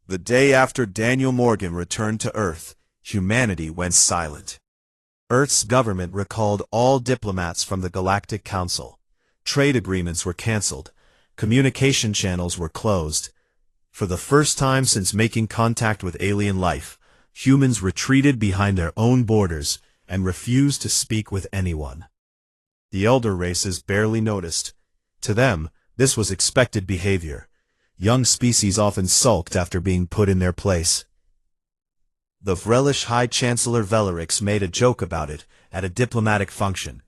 The day after Daniel Morgan returned to Earth, humanity went silent. Earth's government recalled all diplomats from the Galactic Council. Trade agreements were cancelled. Communication channels were closed. For the first time since making contact with alien life, humans retreated behind their own borders and refused to speak with anyone. The elder races barely noticed. To them, this was expected behavior. Young species often sulked after being put in their place. The Vrelish High Chancellor Velerix made a joke about it at a diplomatic function.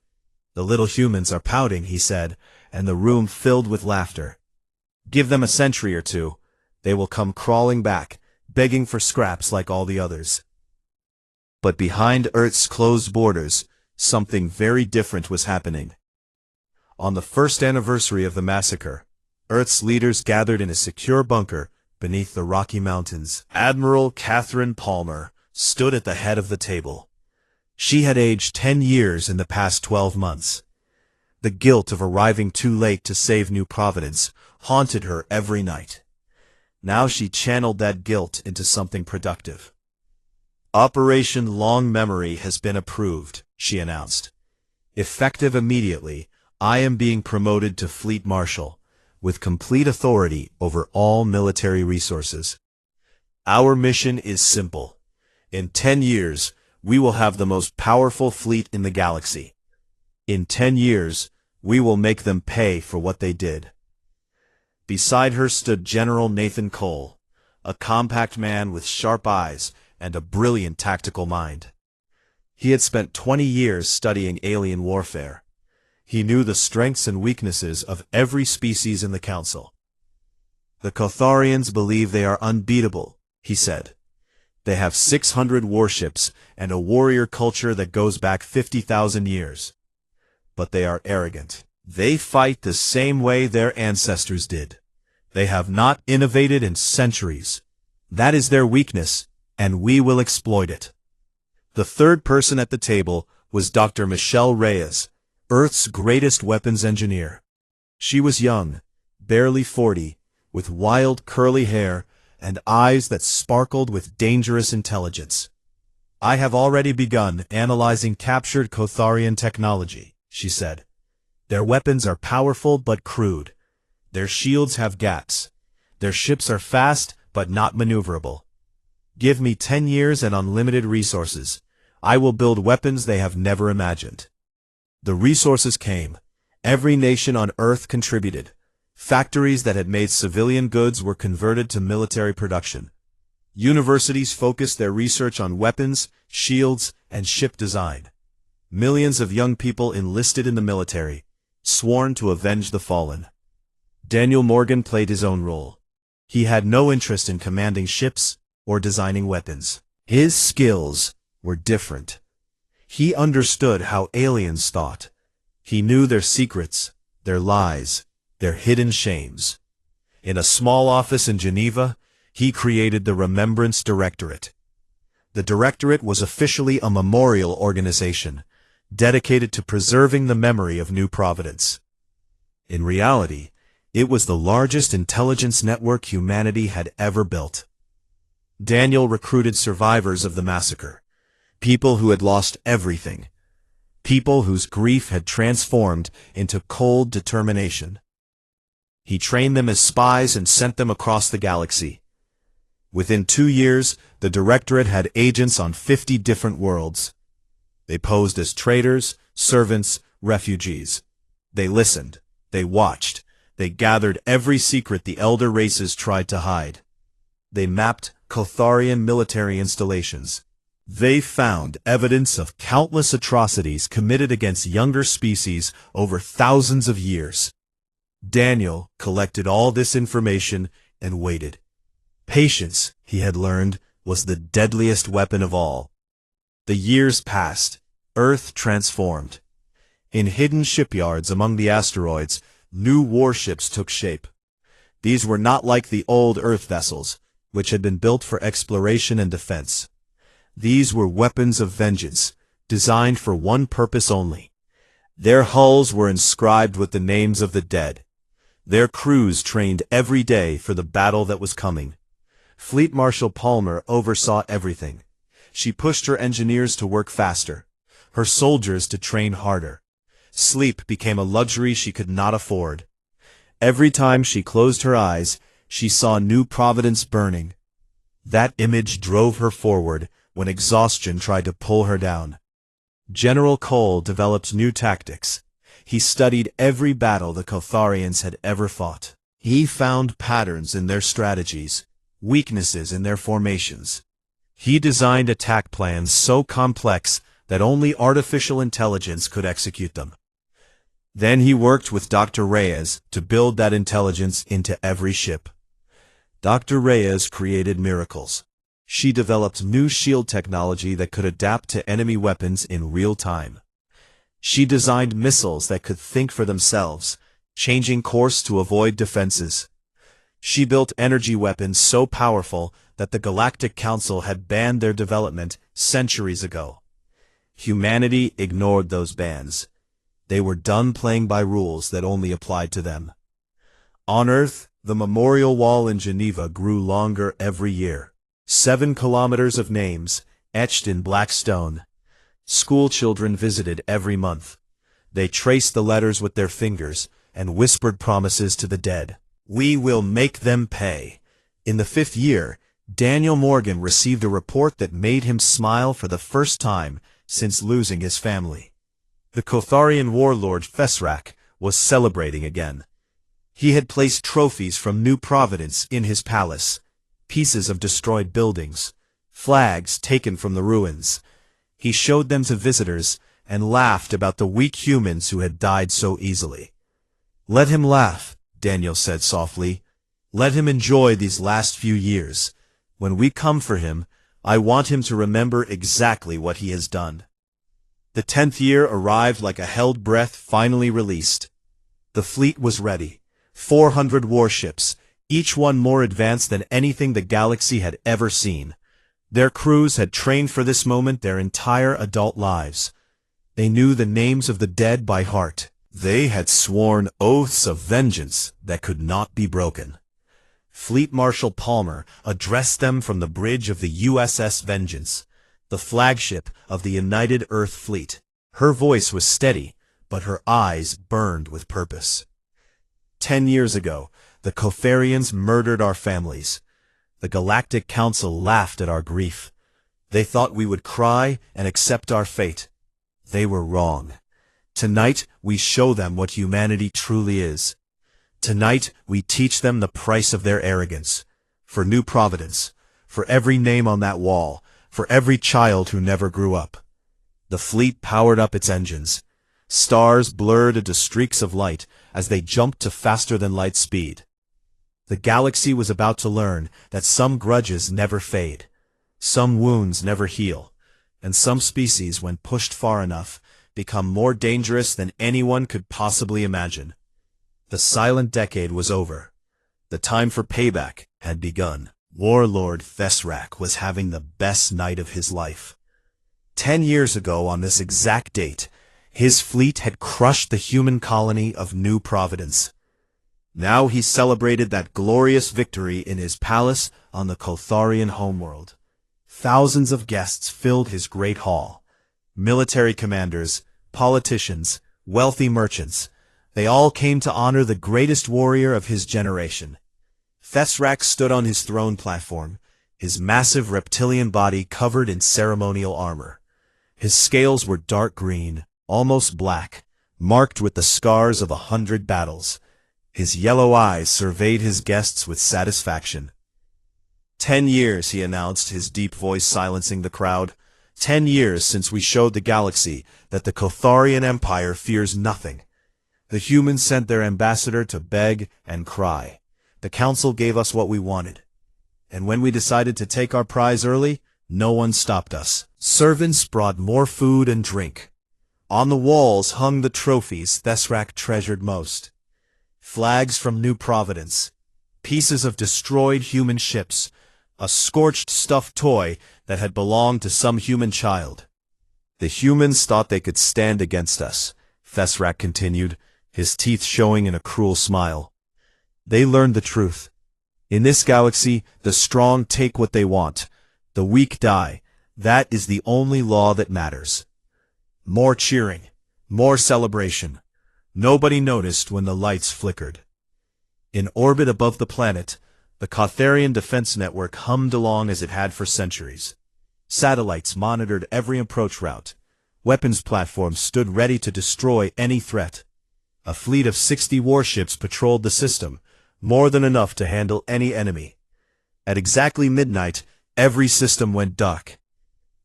"The little humans are pouting," he said, and the room filled with laughter. "Give them a century or two. They will come crawling back, begging for scraps like all the others." But behind Earth's closed borders, something very different was happening. On the first anniversary of the massacre, Earth's leaders gathered in a secure bunker beneath the Rocky Mountains. Admiral Catherine Palmer stood at the head of the table. She had aged 10 years in the past 12 months. The guilt of arriving too late to save New Providence haunted her every night. Now she channeled that guilt into something productive. "Operation Long Memory has been approved," she announced. "Effective immediately, I am being promoted to Fleet Marshal, with complete authority over all military resources. Our mission is simple. In 10 years, we will have the most powerful fleet in the galaxy. In 10 years, we will make them pay for what they did." Beside her stood General Nathan Cole, a compact man with sharp eyes and a brilliant tactical mind. He had spent 20 years studying alien warfare. He knew the strengths and weaknesses of every species in the Council. "The Kotharians believe they are unbeatable," he said. "They have 600 warships and a warrior culture that goes back 50,000 years. But they are arrogant. They fight the same way their ancestors did. They have not innovated in centuries. That is their weakness, and we will exploit it." The third person at the table was Dr. Michelle Reyes, Earth's greatest weapons engineer. She was young, barely 40, with wild curly hair and eyes that sparkled with dangerous intelligence. "I have already begun analyzing captured Kotharian technology," she said. "Their weapons are powerful but crude. Their shields have gaps. Their ships are fast but not maneuverable. Give me 10 years and unlimited resources. I will build weapons they have never imagined." The resources came. Every nation on Earth contributed. Factories that had made civilian goods were converted to military production. Universities focused their research on weapons, shields, and ship design. Millions of young people enlisted in the military, sworn to avenge the fallen. Daniel Morgan played his own role. He had no interest in commanding ships or designing weapons. His skills were different. He understood how aliens thought. He knew their secrets, their lies, their hidden shames. In a small office in Geneva, he created the Remembrance Directorate. The Directorate was officially a memorial organization, dedicated to preserving the memory of New Providence. In reality, it was the largest intelligence network humanity had ever built. Daniel recruited survivors of the massacre. People who had lost everything. People whose grief had transformed into cold determination. He trained them as spies and sent them across the galaxy. Within 2 years, the Directorate had agents on 50 different worlds. They posed as traitors, servants, refugees. They listened. They watched. They gathered every secret the elder races tried to hide. They mapped Kotharian military installations. They found evidence of countless atrocities committed against younger species over thousands of years. Daniel collected all this information and waited. Patience, he had learned, was the deadliest weapon of all. The years passed. Earth transformed. In hidden shipyards among the asteroids, new warships took shape. These were not like the old Earth vessels, which had been built for exploration and defense. These were weapons of vengeance, designed for one purpose only. Their hulls were inscribed with the names of the dead. Their crews trained every day for the battle that was coming. Fleet Marshal Palmer oversaw everything. She pushed her engineers to work faster, her soldiers to train harder. Sleep became a luxury she could not afford. Every time she closed her eyes, she saw New Providence burning. That image drove her forward when exhaustion tried to pull her down. General Cole developed new tactics. He studied every battle the Kotharians had ever fought. He found patterns in their strategies, weaknesses in their formations. He designed attack plans so complex that only artificial intelligence could execute them. Then he worked with Dr. Reyes to build that intelligence into every ship. Dr. Reyes created miracles. She developed new shield technology that could adapt to enemy weapons in real time. She designed missiles that could think for themselves, changing course to avoid defenses. She built energy weapons so powerful that the Galactic Council had banned their development centuries ago. Humanity ignored those bans. They were done playing by rules that only applied to them. On Earth, the memorial wall in Geneva grew longer every year. 7 kilometers of names, etched in black stone. School children visited every month. They traced the letters with their fingers and whispered promises to the dead. We will make them pay. In the 5th year, Daniel Morgan received a report that made him smile for the first time since losing his family. The Kotharian warlord Fesrak was celebrating again. He had placed trophies from New Providence in his palace, pieces of destroyed buildings, flags taken from the ruins. He showed them to visitors and laughed about the weak humans who had died so easily. Let him laugh, Daniel said softly. Let him enjoy these last few years. When we come for him, I want him to remember exactly what he has done. The 10th year arrived like a held breath finally released. The fleet was ready. 400 warships, each one more advanced than anything the galaxy had ever seen. Their crews had trained for this moment their entire adult lives. They knew the names of the dead by heart. They had sworn oaths of vengeance that could not be broken. Fleet Marshal Palmer addressed them from the bridge of the USS Vengeance, the flagship of the United Earth Fleet. Her voice was steady, but her eyes burned with purpose. 10 years ago, the Kotharians murdered our families. The Galactic Council laughed at our grief. They thought we would cry and accept our fate. They were wrong. Tonight, we show them what humanity truly is. Tonight, we teach them the price of their arrogance. For New Providence, for every name on that wall, for every child who never grew up. The fleet powered up its engines. Stars blurred into streaks of light as they jumped to faster-than-light speed. The galaxy was about to learn that some grudges never fade, some wounds never heal, and some species, when pushed far enough, become more dangerous than anyone could possibly imagine. The silent decade was over. The time for payback had begun. Warlord Fesrak was having the best night of his life. 10 years ago on this exact date, his fleet had crushed the human colony of New Providence. Now he celebrated that glorious victory in his palace on the Kotharian homeworld. Thousands of guests filled his great hall. Military commanders, politicians, wealthy merchants, they all came to honor the greatest warrior of his generation. Fesrak stood on his throne platform, his massive reptilian body covered in ceremonial armor. His scales were dark green, almost black, marked with the scars of 100 battles. His yellow eyes surveyed his guests with satisfaction. 10 years, he announced, his deep voice silencing the crowd. 10 years since we showed the galaxy that the Kotharian Empire fears nothing. The humans sent their ambassador to beg and cry. The council gave us what we wanted. And when we decided to take our prize early, no one stopped us. Servants brought more food and drink. On the walls hung the trophies Fesrak treasured most. Flags from New Providence, pieces of destroyed human ships, a scorched stuffed toy that had belonged to some human child. The humans thought they could stand against us, Fesrak continued, his teeth showing in a cruel smile. They learned the truth. In this galaxy, the strong take what they want. The weak die. That is the only law that matters. More cheering. More celebration. Nobody noticed when the lights flickered. In orbit above the planet, the Catharian defense network hummed along as it had for centuries. Satellites monitored every approach route. Weapons platforms stood ready to destroy any threat. A fleet of 60 warships patrolled the system, more than enough to handle any enemy. At exactly midnight, every system went dark.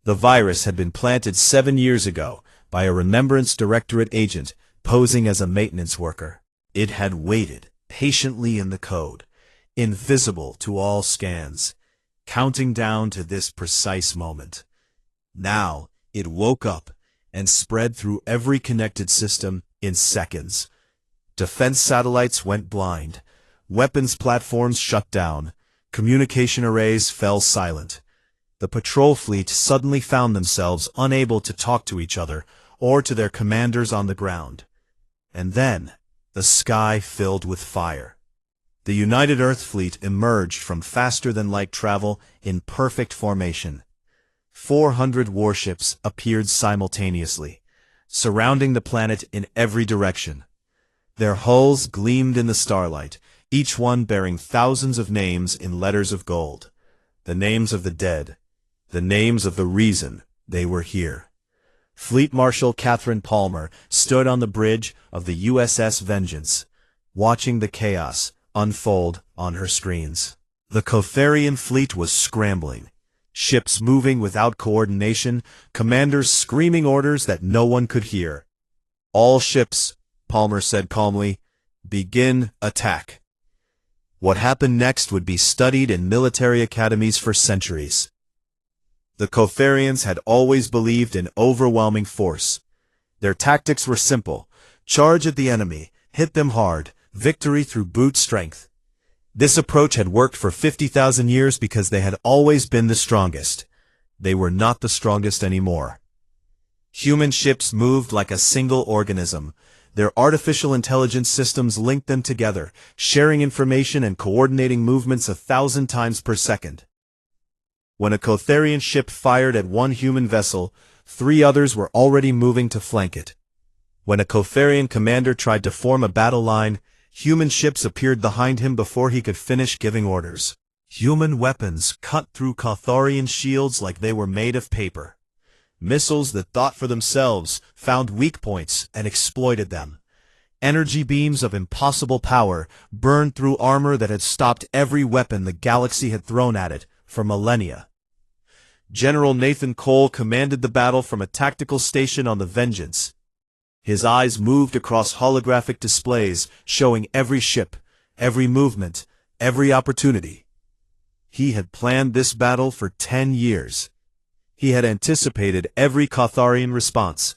The virus had been planted 7 years ago by a Remembrance Directorate agent posing as a maintenance worker. It had waited patiently in the code, invisible to all scans, counting down to this precise moment. Now, it woke up and spread through every connected system in seconds. Defense satellites went blind. Weapons platforms shut down. Communication arrays fell silent. The patrol fleet suddenly found themselves unable to talk to each other or to their commanders on the ground. And then, the sky filled with fire. The United Earth Fleet emerged from faster-than-light travel in perfect formation. 400 warships appeared simultaneously, surrounding the planet in every direction. Their hulls gleamed in the starlight, each one bearing thousands of names in letters of gold. The names of the dead, the names of the reason they were here. Fleet Marshal Catherine Palmer stood on the bridge of the USS Vengeance, watching the chaos unfold on her screens. The Catharian fleet was scrambling. Ships moving without coordination, commanders screaming orders that no one could hear. All ships, Palmer said calmly, begin attack. What happened next would be studied in military academies for centuries. The Catharians had always believed in overwhelming force. Their tactics were simple: charge at the enemy, hit them hard, victory through brute strength. This approach had worked for 50,000 years because they had always been the strongest. They were not the strongest anymore. Human ships moved like a single organism. Their artificial intelligence systems linked them together, sharing information and coordinating movements 1,000 times per second. When a Catharian ship fired at one human vessel, 3 others were already moving to flank it. When a Catharian commander tried to form a battle line, human ships appeared behind him before he could finish giving orders. Human weapons cut through Catharian shields like they were made of paper. Missiles that thought for themselves found weak points and exploited them. Energy beams of impossible power burned through armor that had stopped every weapon the galaxy had thrown at it for millennia. General Nathan Cole commanded the battle from a tactical station on the Vengeance. His eyes moved across holographic displays, showing every ship, every movement, every opportunity. He had planned this battle for 10 years. He had anticipated every Catharian response.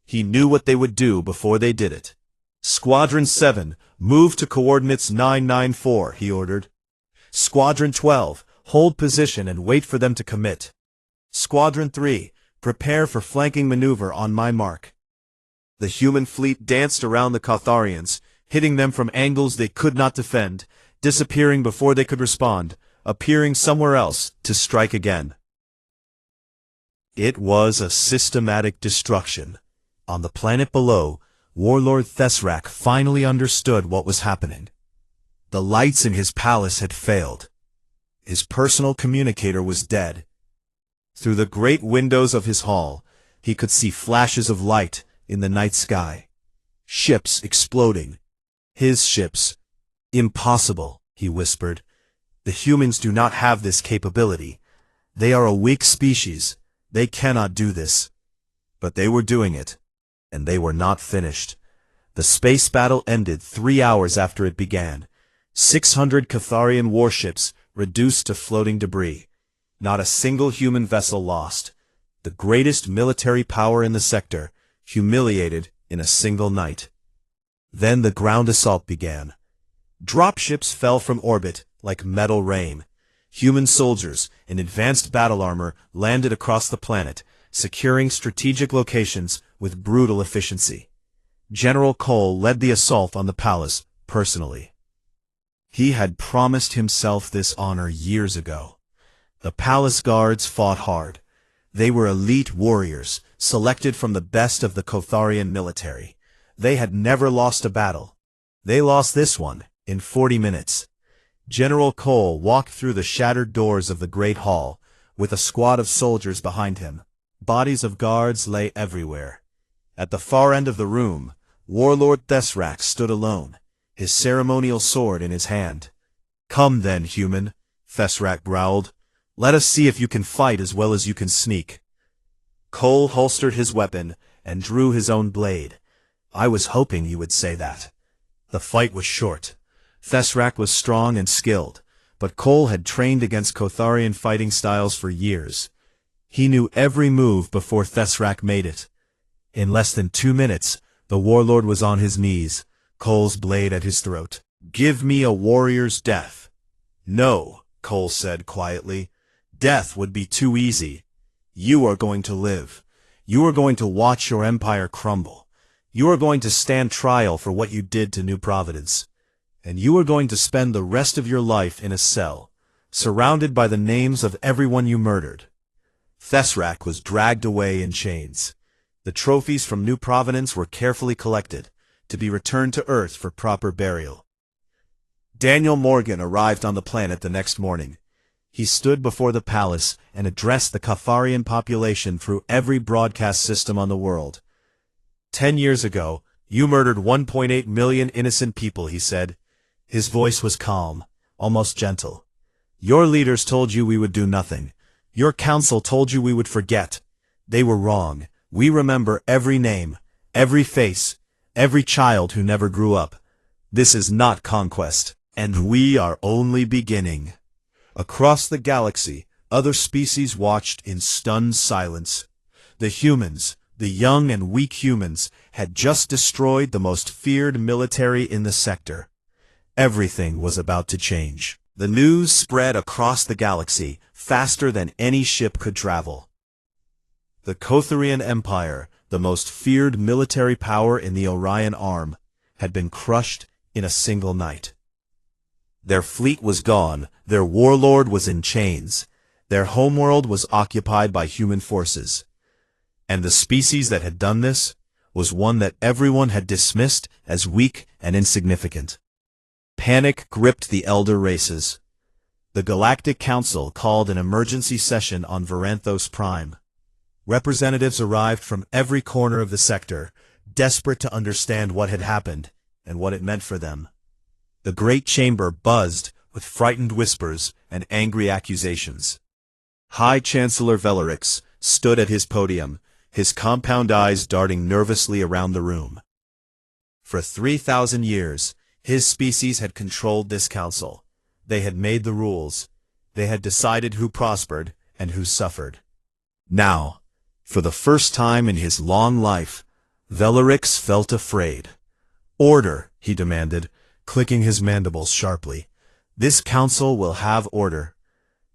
He knew what they would do before they did it. Squadron 7, move to coordinates 994, he ordered. Squadron 12, hold position and wait for them to commit. Squadron 3, prepare for flanking maneuver on my mark. The human fleet danced around the Catharians, hitting them from angles they could not defend, disappearing before they could respond, appearing somewhere else to strike again. It was a systematic destruction. On the planet below, Warlord Thesrak finally understood what was happening. The lights in his palace had failed. His personal communicator was dead. Through the great windows of his hall, he could see flashes of light in the night sky. Ships exploding. His ships. Impossible, he whispered. The humans do not have this capability. They are a weak species. They cannot do this. But they were doing it. And they were not finished. The space battle ended 3 hours after it began. 600 Catharian warships reduced to floating debris. Not a single human vessel lost. The greatest military power in the sector, humiliated in a single night. Then the ground assault began. Dropships fell from orbit like metal rain. Human soldiers in advanced battle armor landed across the planet, securing strategic locations with brutal efficiency. General Cole led the assault on the palace personally. He had promised himself this honor years ago. The palace guards fought hard. They were elite warriors, selected from the best of the Kotharian military. They had never lost a battle. They lost this one, in 40 minutes. General Cole walked through the shattered doors of the Great Hall, with a squad of soldiers behind him. Bodies of guards lay everywhere. At the far end of the room, Warlord Thesrak stood alone, his ceremonial sword in his hand. "Come then, human," Thesrak growled. "Let us see if you can fight as well as you can sneak." Cole holstered his weapon and drew his own blade. "I was hoping you would say that." The fight was short. Thesrak was strong and skilled, but Cole had trained against Kotharian fighting styles for years. He knew every move before Thesrak made it. In less than 2 minutes, the warlord was on his knees, Cole's blade at his throat. "Give me a warrior's death." "No," Cole said quietly. "Death would be too easy. You are going to live. You are going to watch your empire crumble. You are going to stand trial for what you did to New Providence. And you are going to spend the rest of your life in a cell, surrounded by the names of everyone you murdered." Thesrak was dragged away in chains. The trophies from New Providence were carefully collected, to be returned to Earth for proper burial. Daniel Morgan arrived on the planet the next morning. He stood before the palace and addressed the Kotharian population through every broadcast system on the world. 10 years ago, you murdered 1.8 million innocent people, he said. His voice was calm, almost gentle. Your leaders told you we would do nothing. Your council told you we would forget. They were wrong. We remember every name, every face, every child who never grew up. This is not conquest, and we are only beginning. Across the galaxy, other species watched in stunned silence. The humans, the young and weak humans, had just destroyed the most feared military in the sector. Everything was about to change. The news spread across the galaxy, faster than any ship could travel. The Kotharian Empire, the most feared military power in the Orion Arm, had been crushed in a single night. Their fleet was gone, their warlord was in chains, their homeworld was occupied by human forces. And the species that had done this was one that everyone had dismissed as weak and insignificant. Panic gripped the elder races. The Galactic Council called an emergency session on Varanthos Prime. Representatives arrived from every corner of the sector, desperate to understand what had happened and what it meant for them. The great chamber buzzed with frightened whispers and angry accusations. High Chancellor Velarix stood at his podium, his compound eyes darting nervously around the room. For 3,000 years, his species had controlled this council. They had made the rules. They had decided who prospered and who suffered. Now, for the first time in his long life, Velarix felt afraid. "Order," he demanded, clicking his mandibles sharply. "This council will have order."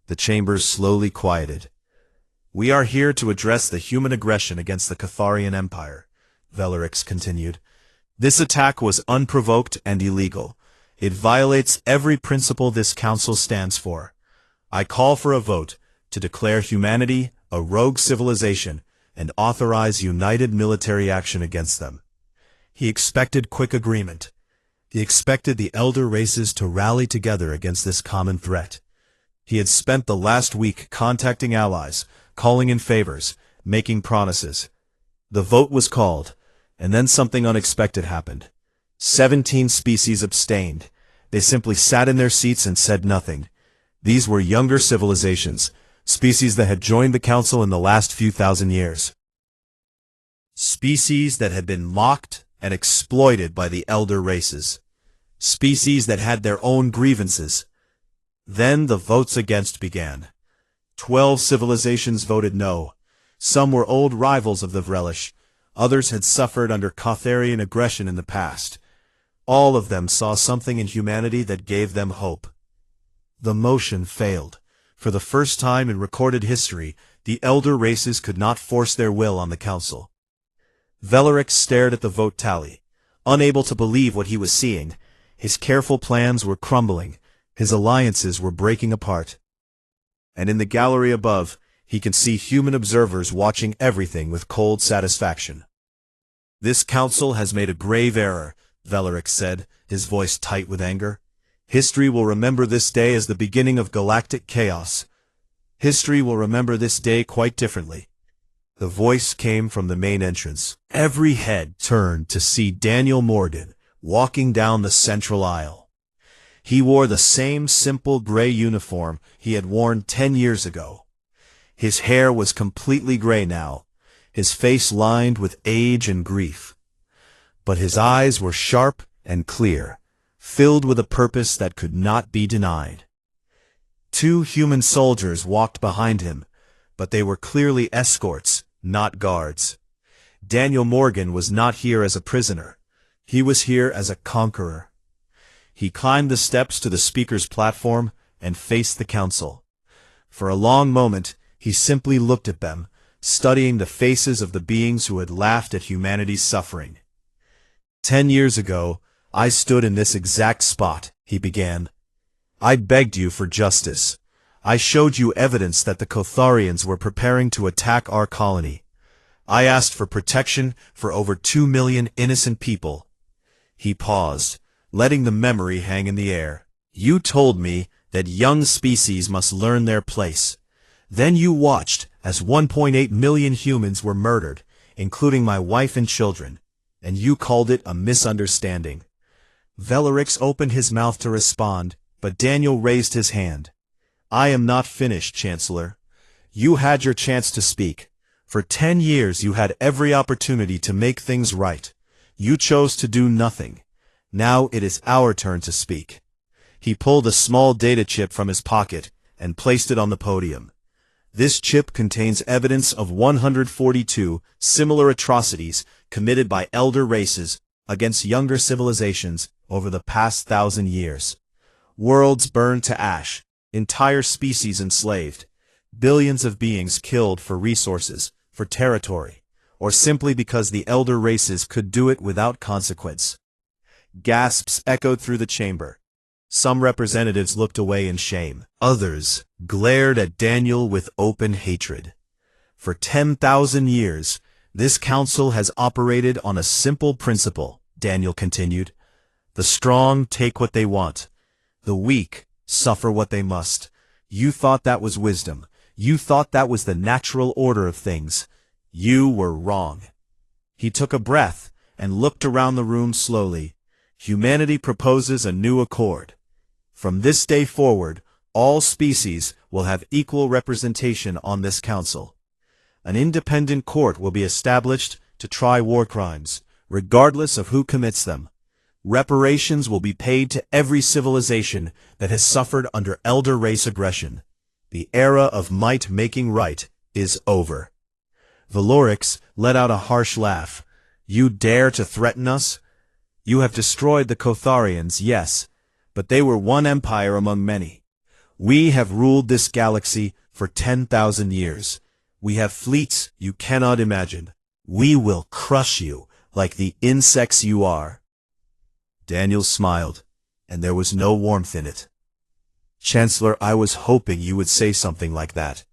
The chambers slowly quieted. "We are here to address the human aggression against the Kotharian Empire," Velarix continued. "This attack was unprovoked and illegal. It violates every principle this council stands for. I call for a vote to declare humanity a rogue civilization and authorize united military action against them." He expected quick agreement. He expected the elder races to rally together against this common threat. He had spent the last week contacting allies, calling in favors, making promises. The vote was called, and then something unexpected happened. 17 species abstained. They simply sat in their seats and said nothing. These were younger civilizations, species that had joined the council in the last few thousand years. Species that had been mocked and exploited by the elder races. Species that had their own grievances. Then the votes against began. 12 civilizations voted no. Some were old rivals of the Vrelish. Others had suffered under Kotharian aggression in the past. All of them saw something in humanity that gave them hope. The motion failed. For the first time in recorded history, the elder races could not force their will on the council. Velarix stared at the vote tally, unable to believe what he was seeing. His careful plans were crumbling. His alliances were breaking apart. And in the gallery above, he could see human observers watching everything with cold satisfaction. "This council has made a grave error," Velorix said, his voice tight with anger. "History will remember this day as the beginning of galactic chaos. History will remember this day quite differently." The voice came from the main entrance. Every head turned to see Daniel Morgan walking down the central aisle. He wore the same simple gray uniform he had worn 10 years ago. His hair was completely gray now, his face lined with age and grief. But his eyes were sharp and clear, filled with a purpose that could not be denied. 2 human soldiers walked behind him, but they were clearly escorts, not guards. Daniel Morgan was not here as a prisoner. He was here as a conqueror. He climbed the steps to the speaker's platform and faced the council. For a long moment, he simply looked at them, studying the faces of the beings who had laughed at humanity's suffering. 10 years ago, I stood in this exact spot, he began. I begged you for justice. I showed you evidence that the Kotharians were preparing to attack our colony. I asked for protection for over 2 million innocent people. He paused, letting the memory hang in the air. You told me that young species must learn their place. Then you watched as 1.8 million humans were murdered, including my wife and children, and you called it a misunderstanding. Velorix opened his mouth to respond, but Daniel raised his hand. I am not finished, Chancellor. You had your chance to speak. For 10 years you had every opportunity to make things right. You chose to do nothing. Now it is our turn to speak. He pulled a small data chip from his pocket and placed it on the podium. This chip contains evidence of 142 similar atrocities committed by elder races against younger civilizations over the past 1,000 years. Worlds burned to ash, entire species enslaved, billions of beings killed for resources, for territory, or simply because the elder races could do it without consequence. Gasps echoed through the chamber. Some representatives looked away in shame. Others glared at Daniel with open hatred. For 10,000 years, this council has operated on a simple principle, Daniel continued. The strong take what they want. The weak suffer what they must. You thought that was wisdom. You thought that was the natural order of things. You were wrong. He took a breath and looked around the room slowly. Humanity proposes a new accord. From this day forward, all species will have equal representation on this council. An independent court will be established to try war crimes, regardless of who commits them. Reparations will be paid to every civilization that has suffered under elder race aggression. The era of might making right is over. Velorix let out a harsh laugh. You dare to threaten us? You have destroyed the Kotharians, yes, but they were one empire among many. We have ruled this galaxy for 10,000 years. We have fleets you cannot imagine. We will crush you like the insects you are. Daniel smiled, and there was no warmth in it. Chancellor, I was hoping you would say something like that.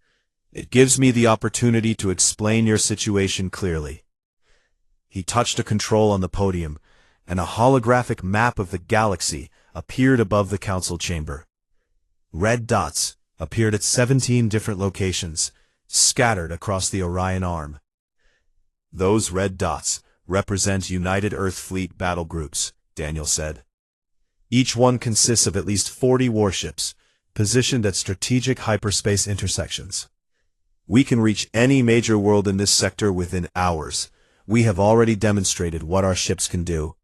It gives me the opportunity to explain your situation clearly. He touched a control on the podium, and a holographic map of the galaxy appeared above the council chamber. Red dots appeared at 17 different locations, scattered across the Orion Arm. Those red dots represent United Earth Fleet battle groups, Daniel said. Each one consists of at least 40 warships, positioned at strategic hyperspace intersections. We can reach any major world in this sector within hours. We have already demonstrated what our ships can do.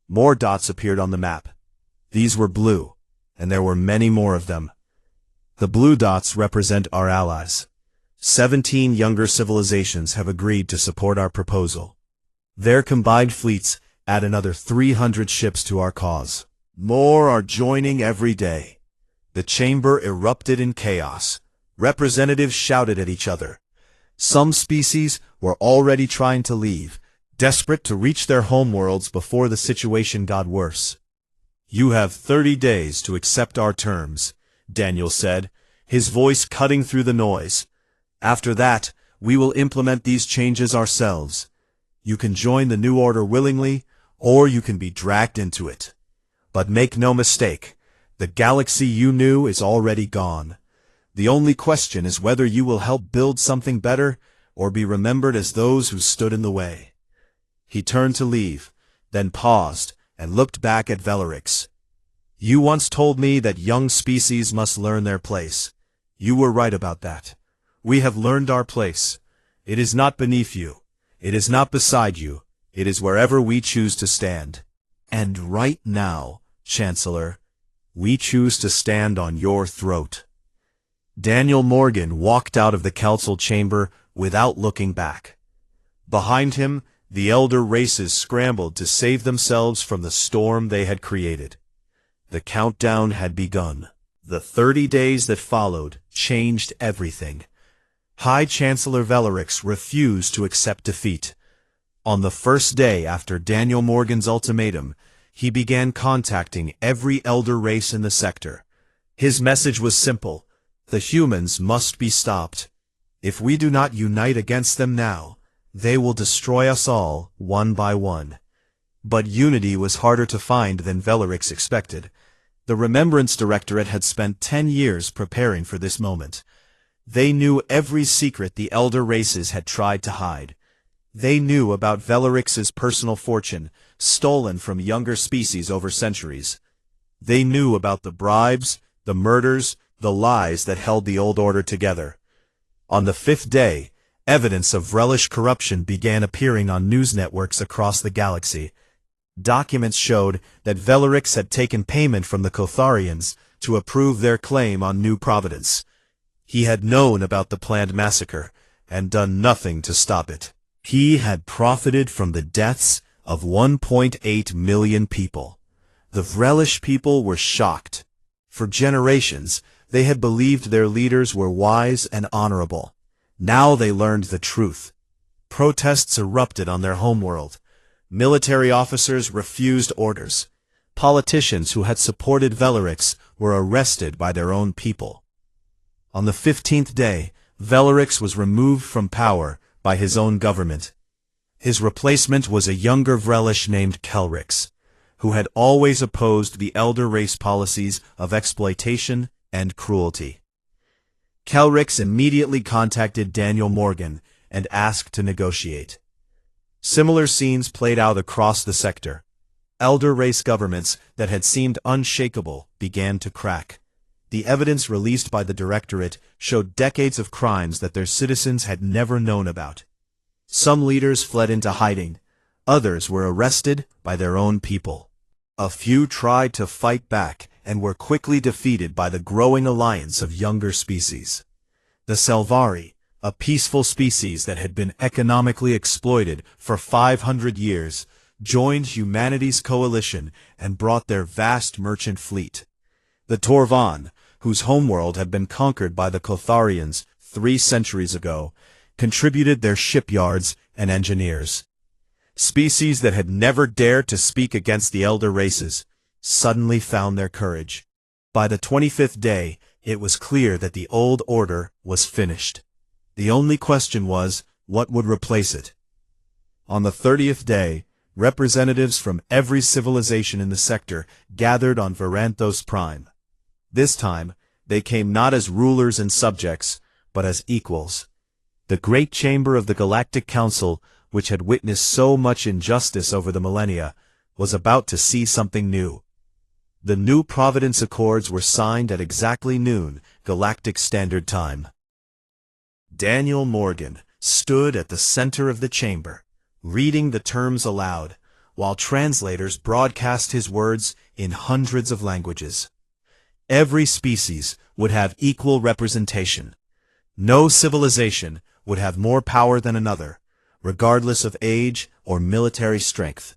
More dots appeared on the map. These were blue, and there were many more of them. The blue dots represent our allies. 17 younger civilizations have agreed to support our proposal. Their combined fleets add another 300 ships to our cause. More are joining every day. The chamber erupted in chaos. Representatives shouted at each other. Some species were already trying to leave, desperate to reach their homeworlds before the situation got worse. "You have 30 days to accept our terms," Daniel said, his voice cutting through the noise. "After that, we will implement these changes ourselves. You can join the new order willingly, or you can be dragged into it. But make no mistake, the galaxy you knew is already gone. The only question is whether you will help build something better, or be remembered as those who stood in the way." He turned to leave, then paused and looked back at Velarix. "You once told me that young species must learn their place. You were right about that. We have learned our place. It is not beneath you. It is not beside you. It is wherever we choose to stand. And right now, Chancellor, we choose to stand on your throat." Daniel Morgan walked out of the council chamber without looking back. Behind him, the elder races scrambled to save themselves from the storm they had created. The countdown had begun. The 30 days that followed changed everything. High Chancellor Velarix refused to accept defeat. On the first day after Daniel Morgan's ultimatum, he began contacting every elder race in the sector. His message was simple: the humans must be stopped. If we do not unite against them now, they will destroy us all, one by one. But unity was harder to find than Velarix expected. The Remembrance Directorate had spent 10 years preparing for this moment. They knew every secret the elder races had tried to hide. They knew about Velarix's personal fortune, stolen from younger species over centuries. They knew about the bribes, the murders, the lies that held the old order together. On the 5th day, evidence of Vrelish corruption began appearing on news networks across the galaxy. Documents showed that Velarix had taken payment from the Kotharians to approve their claim on New Providence. He had known about the planned massacre and done nothing to stop it. He had profited from the deaths of 1.8 million people. The Vrelish people were shocked. For generations, they had believed their leaders were wise and honorable. Now they learned the truth. Protests erupted on their homeworld. Military officers refused orders. Politicians who had supported Velarix were arrested by their own people. On the 15th day, Velarix was removed from power by his own government. His replacement was a younger Vrelish named Kelrix, who had always opposed the elder race policies of exploitation and cruelty. Kelrix immediately contacted Daniel Morgan and asked to negotiate. Similar scenes played out across the sector. Elder race governments that had seemed unshakable began to crack. The evidence released by the Directorate showed decades of crimes that their citizens had never known about. Some leaders fled into hiding. Others were arrested by their own people. A few tried to fight back and were quickly defeated by the growing alliance of younger species. The Selvari, a peaceful species that had been economically exploited for 500 years, joined humanity's coalition and brought their vast merchant fleet. The Torvan, whose homeworld had been conquered by the Kotharians 3 centuries ago, contributed their shipyards and engineers. Species that had never dared to speak against the elder races suddenly found their courage. By the 25th day, it was clear that the old order was finished. The only question was, what would replace it? On the 30th day, representatives from every civilization in the sector gathered on Varanthos Prime. This time, they came not as rulers and subjects, but as equals. The great chamber of the Galactic Council, which had witnessed so much injustice over the millennia, was about to see something new. The New Providence Accords were signed at exactly noon, Galactic Standard Time. Daniel Morgan stood at the center of the chamber, reading the terms aloud, while translators broadcast his words in hundreds of languages. Every species would have equal representation. No civilization would have more power than another, regardless of age or military strength.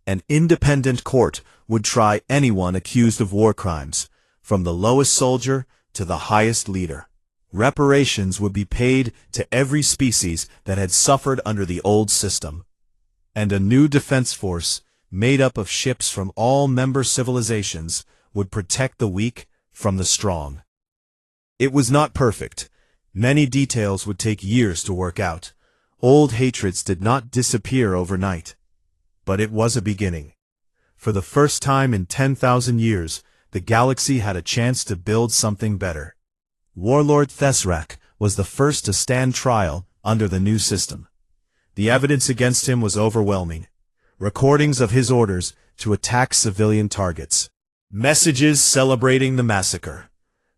An independent court would try anyone accused of war crimes, from the lowest soldier to the highest leader. Reparations would be paid to every species that had suffered under the old system. And a new defense force, made up of ships from all member civilizations, would protect the weak from the strong. It was not perfect. Many details would take years to work out. Old hatreds did not disappear overnight. But it was a beginning. For the first time in 10,000 years, the galaxy had a chance to build something better. Warlord Thesrak was the first to stand trial under the new system. The evidence against him was overwhelming. Recordings of his orders to attack civilian targets. Messages celebrating the massacre.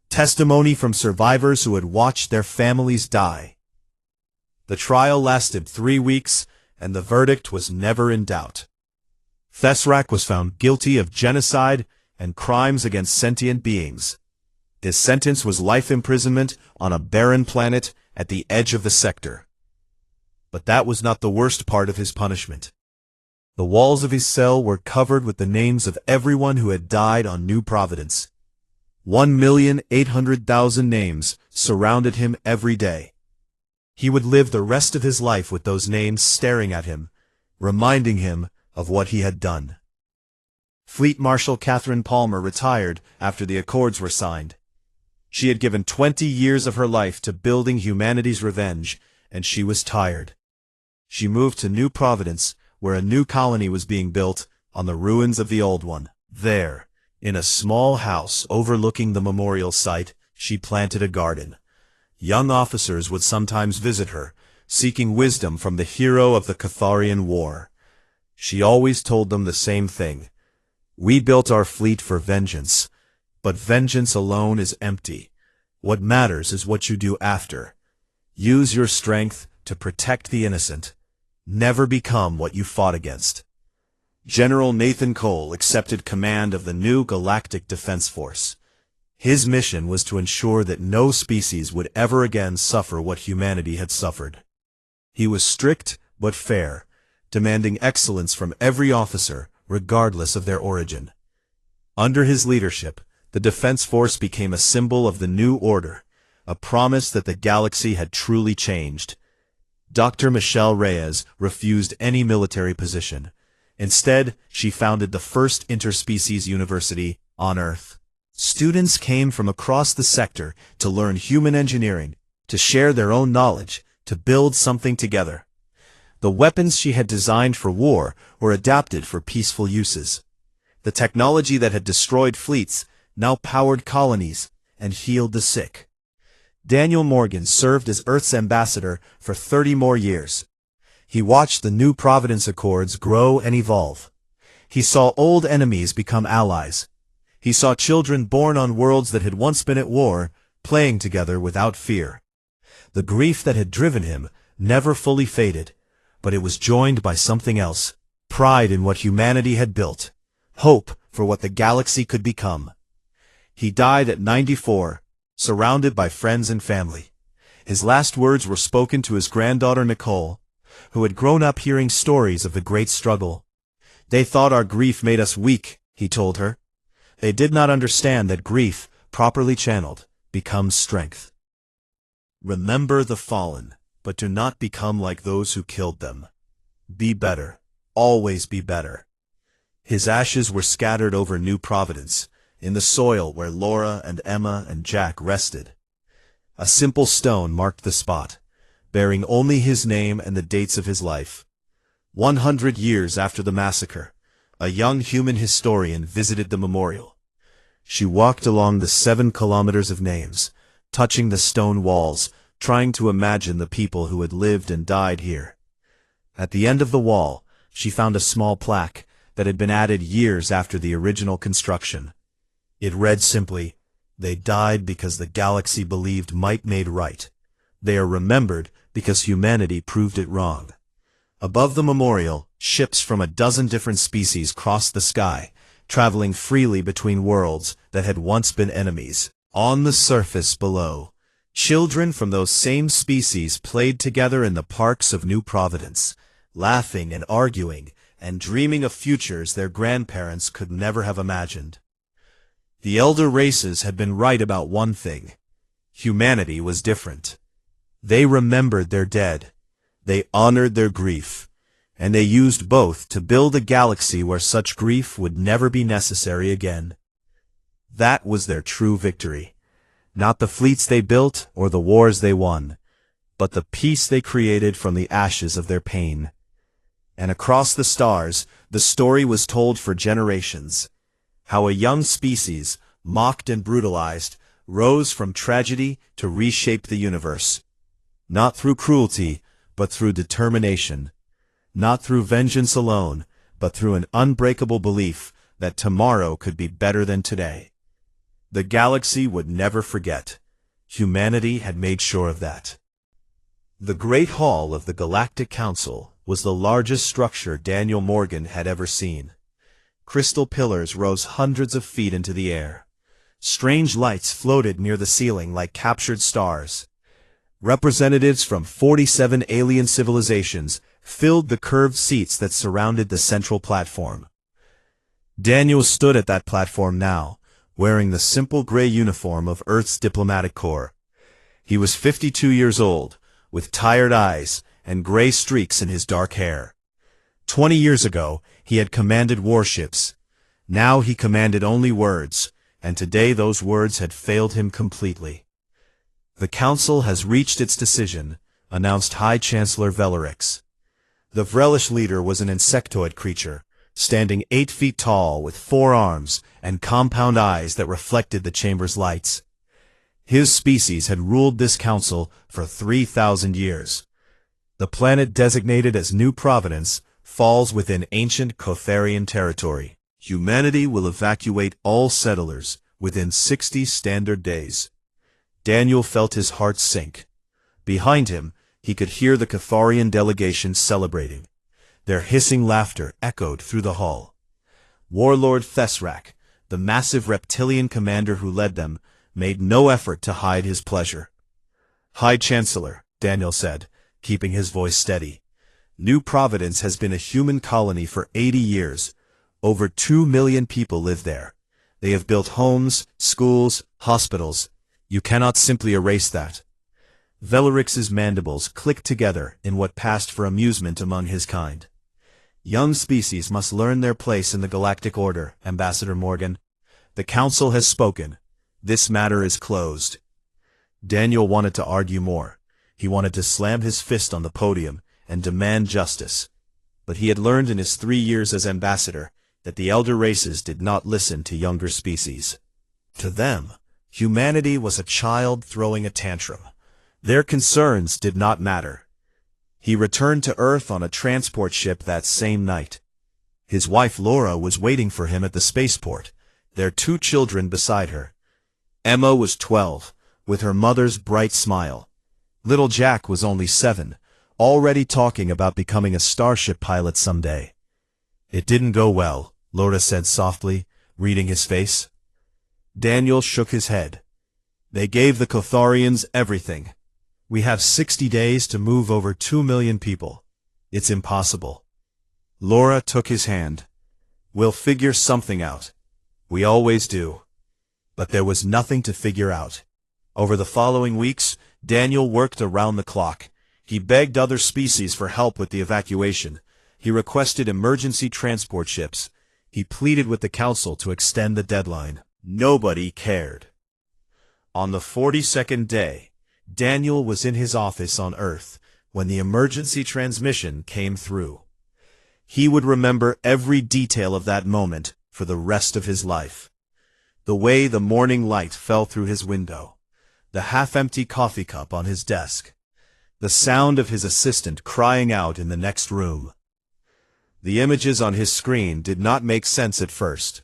Testimony from survivors who had watched their families die. The trial lasted 3 weeks, and the verdict was never in doubt. Thesrak was found guilty of genocide and crimes against sentient beings. His sentence was life imprisonment on a barren planet at the edge of the sector. But that was not the worst part of his punishment. The walls of his cell were covered with the names of everyone who had died on New Providence. 1,800,000 names surrounded him every day. He would live the rest of his life with those names staring at him, reminding him of what he had done. Fleet Marshal Catherine Palmer retired after the Accords were signed. She had given 20 years of her life to building humanity's revenge, and she was tired. She moved to New Providence, where a new colony was being built on the ruins of the old one. There, in a small house overlooking the memorial site, she planted a garden. Young officers would sometimes visit her, seeking wisdom from the hero of the Catharian War. She always told them the same thing. We built our fleet for vengeance, but vengeance alone is empty. What matters is what you do after. Use your strength to protect the innocent. Never become what you fought against. General Nathan Cole accepted command of the new Galactic Defense Force. His mission was to ensure that no species would ever again suffer what humanity had suffered. He was strict but fair, demanding excellence from every officer, regardless of their origin. Under his leadership, the Defense Force became a symbol of the new order, a promise that the galaxy had truly changed. Dr. Michelle Reyes refused any military position. Instead, she founded the first interspecies university on Earth. Students came from across the sector to learn human engineering, to share their own knowledge, to build something together. The weapons she had designed for war were adapted for peaceful uses. The technology that had destroyed fleets now powered colonies and healed the sick. Daniel Morgan served as Earth's ambassador for 30 more years. He watched the New Providence Accords grow and evolve. He saw old enemies become allies. He saw children born on worlds that had once been at war, playing together without fear. The grief that had driven him never fully faded, but it was joined by something else: pride in what humanity had built, hope for what the galaxy could become. He died at 94, surrounded by friends and family. His last words were spoken to his granddaughter Nicole, who had grown up hearing stories of the great struggle. "They thought our grief made us weak," he told her. They did not understand that grief, properly channeled, becomes strength. Remember the fallen, but do not become like those who killed them. Be better. Always be better. His ashes were scattered over New Providence, in the soil where Laura and Emma and Jack rested. A simple stone marked the spot, bearing only his name and the dates of his life. 100 years after the massacre, a young human historian visited the memorial. She walked along the 7 kilometers of names, touching the stone walls, trying to imagine the people who had lived and died here. At the end of the wall, she found a small plaque that had been added years after the original construction. It read simply, "They died because the galaxy believed might made right. They are remembered because humanity proved it wrong." Above the memorial, ships from a dozen different species crossed the sky, traveling freely between worlds that had once been enemies. On the surface below, children from those same species played together in the parks of New Providence, laughing and arguing and dreaming of futures their grandparents could never have imagined. The elder races had been right about one thing: humanity was different. They remembered their dead. They honored their grief, and they used both to build a galaxy where such grief would never be necessary again. That was their true victory. Not the fleets they built or the wars they won, but the peace they created from the ashes of their pain. And across the stars, the story was told for generations. How a young species, mocked and brutalized, rose from tragedy to reshape the universe. Not through cruelty, but through determination. Not through vengeance alone, but through an unbreakable belief that tomorrow could be better than today. The galaxy would never forget. Humanity had made sure of that. The Great Hall of the Galactic Council was the largest structure Daniel Morgan had ever seen. Crystal pillars rose hundreds of feet into the air. Strange lights floated near the ceiling like captured stars. Representatives from 47 alien civilizations filled the curved seats that surrounded the central platform. Daniel stood at that platform now, wearing the simple gray uniform of Earth's diplomatic corps. He was 52 years old, with tired eyes and gray streaks in his dark hair. 20 years ago, he had commanded warships. Now he commanded only words, and today those words had failed him completely. The Council has reached its decision, announced High Chancellor Velarix. The Vrelish leader was an insectoid creature, standing 8 feet tall with 4 arms and compound eyes that reflected the chamber's lights. His species had ruled this council for 3,000 years. The planet designated as New Providence falls within ancient Cotharian territory. Humanity will evacuate all settlers within 60 standard days. Daniel felt his heart sink. Behind him, he could hear the Catharian delegation celebrating. Their hissing laughter echoed through the hall. Warlord Thesrak, the massive reptilian commander who led them, made no effort to hide his pleasure. "High Chancellor," Daniel said, keeping his voice steady. "New Providence has been a human colony for 80 years. Over 2 million people live there. They have built homes, schools, hospitals. You cannot simply erase that." Velarix's mandibles clicked together in what passed for amusement among his kind. "Young species must learn their place in the galactic order, Ambassador Morgan. The Council has spoken. This matter is closed." Daniel wanted to argue more. He wanted to slam his fist on the podium and demand justice. But he had learned in his 3 years as ambassador that the elder races did not listen to younger species. To them, humanity was a child throwing a tantrum. Their concerns did not matter. He returned to Earth on a transport ship that same night. His wife Laura was waiting for him at the spaceport, their 2 children beside her. Emma was 12, with her mother's bright smile. Little Jack was only 7, already talking about becoming a starship pilot someday. "It didn't go well," Laura said softly, reading his face. Daniel shook his head. "They gave the Cotharians everything. We have 60 days to move over 2 million people. It's impossible." Laura took his hand. "We'll figure something out. We always do." But there was nothing to figure out. Over the following weeks, Daniel worked around the clock. He begged other species for help with the evacuation. He requested emergency transport ships. He pleaded with the Council to extend the deadline. Nobody cared. On the 42nd day, Daniel was in his office on Earth when the emergency transmission came through. He would remember every detail of that moment for the rest of his life. The way the morning light fell through his window, the half-empty coffee cup on his desk, the sound of his assistant crying out in the next room. The images on his screen did not make sense at first.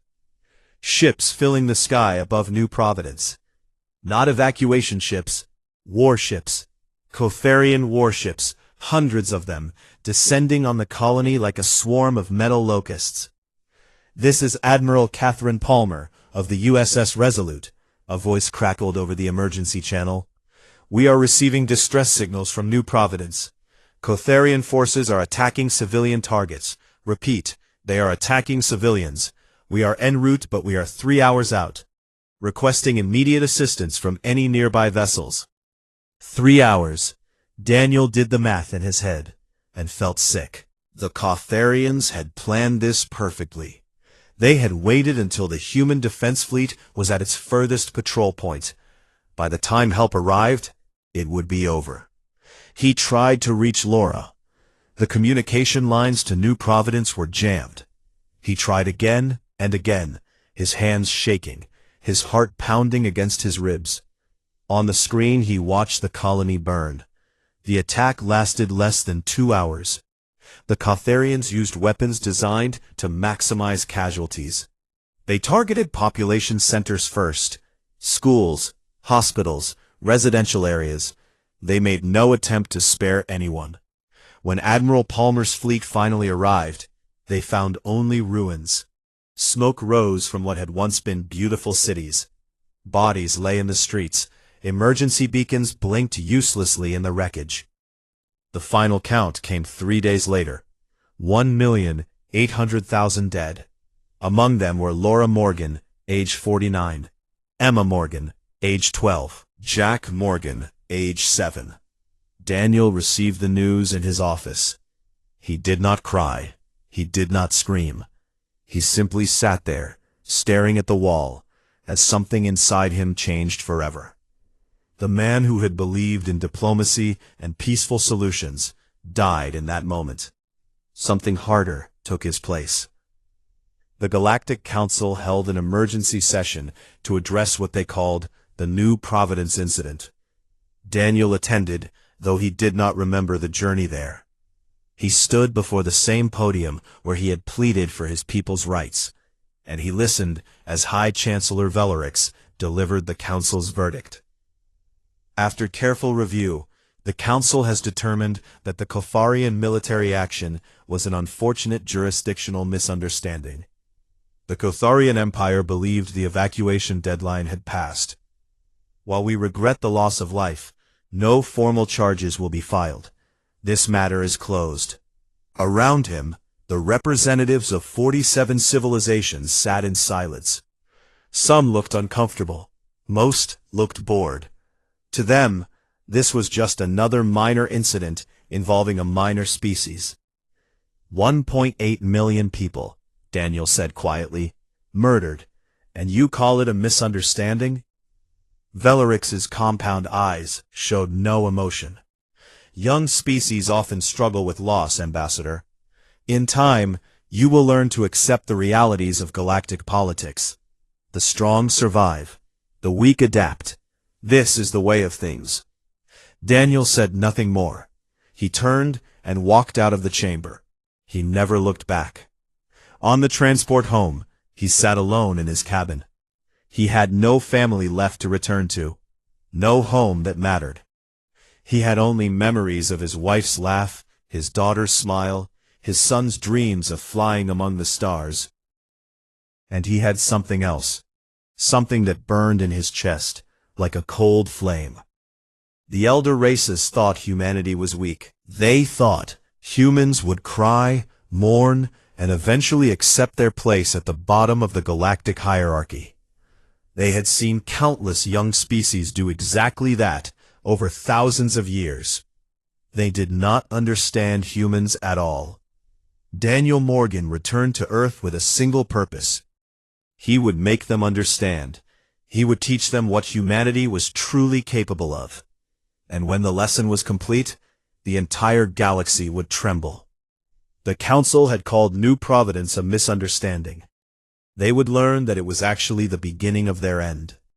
Ships filling the sky above New Providence. Not evacuation ships, warships. Cotharian warships, hundreds of them, descending on the colony like a swarm of metal locusts. "This is Admiral Catherine Palmer of the USS Resolute," a voice crackled over the emergency channel. "We are receiving distress signals from New Providence. Cotharian forces are attacking civilian targets. Repeat, they are attacking civilians. We are en route, but we are 3 hours out. Requesting immediate assistance from any nearby vessels." 3 hours. Daniel did the math in his head and felt sick. The Catharians had planned this perfectly. They had waited until the human defense fleet was at its furthest patrol point. By the time help arrived, it would be over. He tried to reach Laura. The communication lines to New Providence were jammed. He tried again and again, his hands shaking, his heart pounding against his ribs. On the screen he watched the colony burn. The attack lasted less than 2 hours. The Catharians used weapons designed to maximize casualties. They targeted population centers first: schools, hospitals, residential areas. They made no attempt to spare anyone. When Admiral Palmer's fleet finally arrived, they found only ruins. Smoke rose from what had once been beautiful cities. Bodies lay in the streets. Emergency beacons blinked uselessly in the wreckage. The final count came 3 days later. 1,800,000 dead. Among them were Laura Morgan, age 49, Emma Morgan, age 12, Jack Morgan, age 7. Daniel received the news in his office. He did not cry. He did not scream. He simply sat there, staring at the wall, as something inside him changed forever. The man who had believed in diplomacy and peaceful solutions died in that moment. Something harder took his place. The Galactic Council held an emergency session to address what they called the New Providence incident. Daniel attended, though he did not remember the journey there. He stood before the same podium where he had pleaded for his people's rights, and he listened as High Chancellor Velarix delivered the Council's verdict. After careful review, the Council has determined that the Catharian military action was an unfortunate jurisdictional misunderstanding. The Catharian Empire believed the evacuation deadline had passed. While we regret the loss of life, no formal charges will be filed. This matter is closed. Around him, the representatives of 47 civilizations sat in silence. Some looked uncomfortable. Most looked bored. To them, this was just another minor incident involving a minor species. 1.8 million people, Daniel said quietly, murdered, and you call it a misunderstanding? Velarix's compound eyes showed no emotion. Young species often struggle with loss, Ambassador. In time, you will learn to accept the realities of galactic politics. The strong survive. The weak adapt. This is the way of things. Daniel said nothing more. He turned and walked out of the chamber. He never looked back. On the transport home, he sat alone in his cabin. He had no family left to return to. No home that mattered. He had only memories of his wife's laugh, his daughter's smile, his son's dreams of flying among the stars. And he had something else. Something that burned in his chest, like a cold flame. The elder races thought humanity was weak. They thought humans would cry, mourn, and eventually accept their place at the bottom of the galactic hierarchy. They had seen countless young species do exactly that over thousands of years. They did not understand humans at all. Daniel Morgan returned to Earth with a single purpose. He would make them understand. He would teach them what humanity was truly capable of. And when the lesson was complete, the entire galaxy would tremble. The Council had called New Providence a misunderstanding. They would learn that it was actually the beginning of their end.